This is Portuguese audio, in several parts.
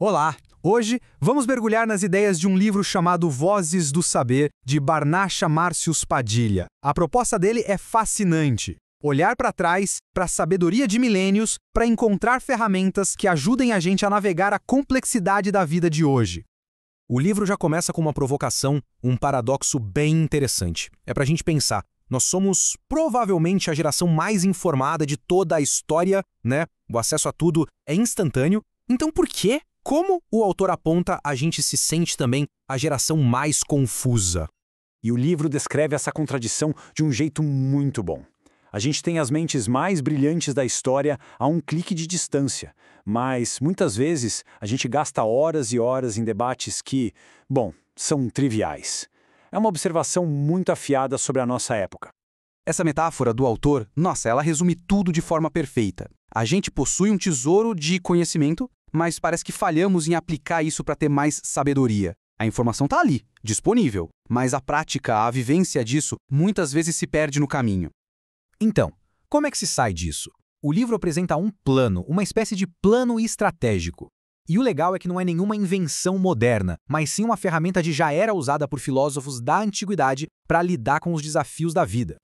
Olá! Hoje vamos mergulhar nas ideias de um livro chamado Vozes do Saber, de Barnacha Márcios Padilha. A proposta dele é fascinante. Olhar para trás, para a sabedoria de milênios, para encontrar ferramentas que ajudem a gente a navegar a complexidade da vida de hoje. O livro já começa com uma provocação, um paradoxo bem interessante. É pra gente pensar. Nós somos provavelmente a geração mais informada de toda a história, né? O acesso a tudo é instantâneo. Então por quê? Como o autor aponta, a gente se sente também a geração mais confusa? E o livro descreve essa contradição de um jeito muito bom. A gente tem as mentes mais brilhantes da história a um clique de distância, mas muitas vezes a gente gasta horas e horas em debates que, bom, são triviais. É uma observação muito afiada sobre a nossa época. Essa metáfora do autor, nossa, ela resume tudo de forma perfeita. A gente possui um tesouro de conhecimento, mas parece que falhamos em aplicar isso para ter mais sabedoria. A informação está ali, disponível, mas a prática, a vivência disso, muitas vezes se perde no caminho. Então, como é que se sai disso? O livro apresenta um plano, uma espécie de plano estratégico. E o legal é que não é nenhuma invenção moderna, mas sim uma ferramenta que já era usada por filósofos da antiguidade para lidar com os desafios da vida.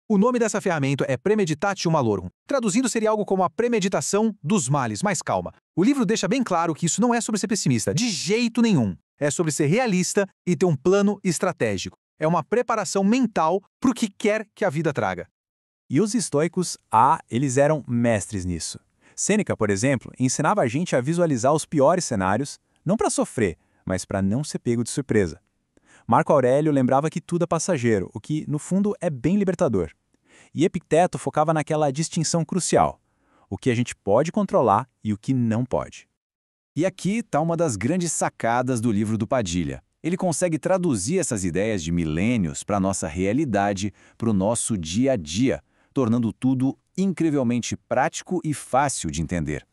O nome dessa ferramenta é Premeditatio Malorum. Traduzindo, seria algo como a premeditação dos males, mas calma. O livro deixa bem claro que isso não é sobre ser pessimista, de jeito nenhum. É sobre ser realista e ter um plano estratégico. É uma preparação mental para o que quer que a vida traga. E os estoicos, eles eram mestres nisso. Sêneca, por exemplo, ensinava a gente a visualizar os piores cenários, não para sofrer, mas para não ser pego de surpresa. Marco Aurélio lembrava que tudo é passageiro, o que, no fundo, é bem libertador. E Epicteto focava naquela distinção crucial, o que a gente pode controlar e o que não pode. E aqui está uma das grandes sacadas do livro do Padilha. Ele consegue traduzir essas ideias de milênios para a nossa realidade, para o nosso dia a dia, tornando tudo incrivelmente prático e fácil de entender.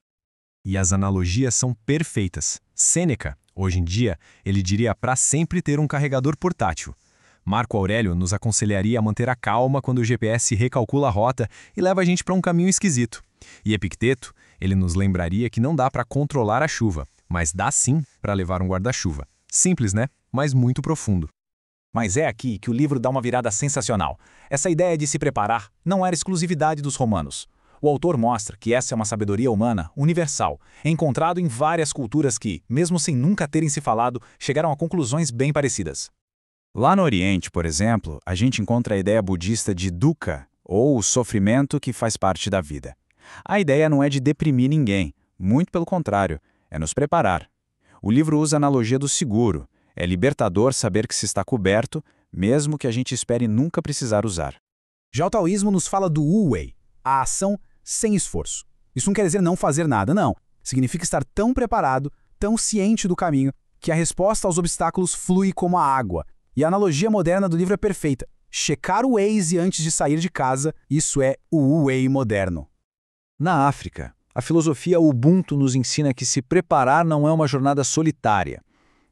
E as analogias são perfeitas. Sêneca, hoje em dia, ele diria para sempre ter um carregador portátil. Marco Aurélio nos aconselharia a manter a calma quando o GPS recalcula a rota e leva a gente para um caminho esquisito. E Epicteto, ele nos lembraria que não dá para controlar a chuva, mas dá sim para levar um guarda-chuva. Simples, né? Mas muito profundo. Mas é aqui que o livro dá uma virada sensacional. Essa ideia de se preparar não era exclusividade dos romanos. O autor mostra que essa é uma sabedoria humana universal, encontrado em várias culturas que, mesmo sem nunca terem se falado, chegaram a conclusões bem parecidas. Lá no Oriente, por exemplo, a gente encontra a ideia budista de dukkha, ou o sofrimento que faz parte da vida. A ideia não é de deprimir ninguém, muito pelo contrário, é nos preparar. O livro usa a analogia do seguro. É libertador saber que se está coberto, mesmo que a gente espere nunca precisar usar. Já o taoísmo nos fala do wu-wei, a ação sem esforço. Isso não quer dizer não fazer nada, não. Significa estar tão preparado, tão ciente do caminho, que a resposta aos obstáculos flui como a água. E a analogia moderna do livro é perfeita. Checar o Waze antes de sair de casa, isso é o wu-wei moderno. Na África, a filosofia Ubuntu nos ensina que se preparar não é uma jornada solitária.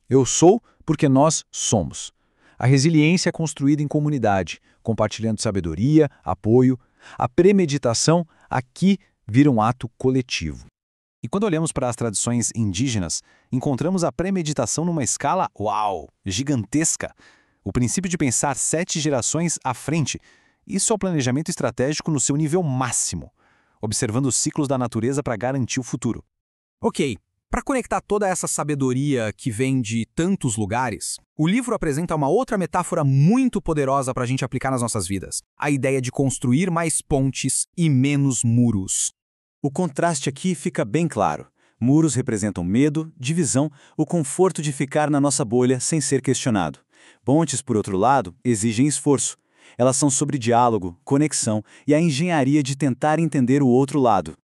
Eu sou porque nós somos. A resiliência é construída em comunidade, compartilhando sabedoria, apoio. A premeditação aqui vira um ato coletivo. E quando olhamos para as tradições indígenas, encontramos a premeditação numa escala, gigantesca. O princípio de pensar 7 gerações à frente. Isso é o planejamento estratégico no seu nível máximo, observando os ciclos da natureza para garantir o futuro. Ok. Para conectar toda essa sabedoria que vem de tantos lugares, o livro apresenta uma outra metáfora muito poderosa para a gente aplicar nas nossas vidas. A ideia de construir mais pontes e menos muros. O contraste aqui fica bem claro. Muros representam medo, divisão, o conforto de ficar na nossa bolha sem ser questionado. Pontes, por outro lado, exigem esforço. Elas são sobre diálogo, conexão e a engenharia de tentar entender o outro lado.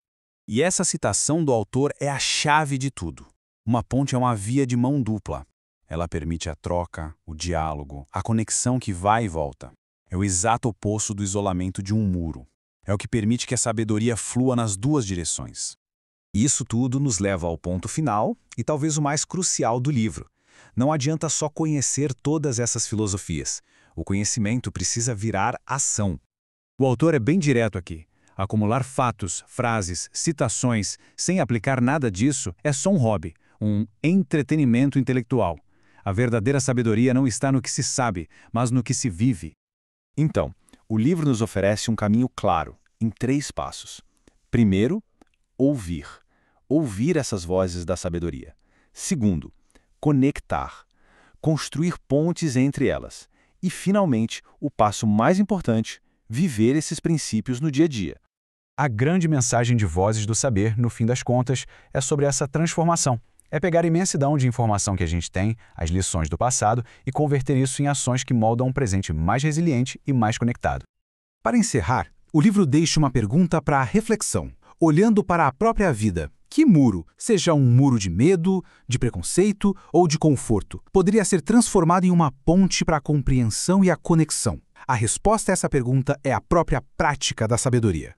E essa citação do autor é a chave de tudo. Uma ponte é uma via de mão dupla. Ela permite a troca, o diálogo, a conexão que vai e volta. É o exato oposto do isolamento de um muro. É o que permite que a sabedoria flua nas duas direções. Isso tudo nos leva ao ponto final e talvez o mais crucial do livro. Não adianta só conhecer todas essas filosofias. O conhecimento precisa virar ação. O autor é bem direto aqui. Acumular fatos, frases, citações, sem aplicar nada disso é só um hobby, um entretenimento intelectual. A verdadeira sabedoria não está no que se sabe, mas no que se vive. Então, o livro nos oferece um caminho claro, em 3 passos. Primeiro, ouvir. Ouvir essas vozes da sabedoria. Segundo, conectar. Construir pontes entre elas. E, finalmente, o passo mais importante, viver esses princípios no dia a dia. A grande mensagem de Vozes do Saber, no fim das contas, é sobre essa transformação. É pegar a imensidão de informação que a gente tem, as lições do passado, e converter isso em ações que moldam um presente mais resiliente e mais conectado. Para encerrar, o livro deixa uma pergunta para a reflexão. Olhando para a própria vida, que muro, seja um muro de medo, de preconceito ou de conforto, poderia ser transformado em uma ponte para a compreensão e a conexão? A resposta a essa pergunta é a própria prática da sabedoria.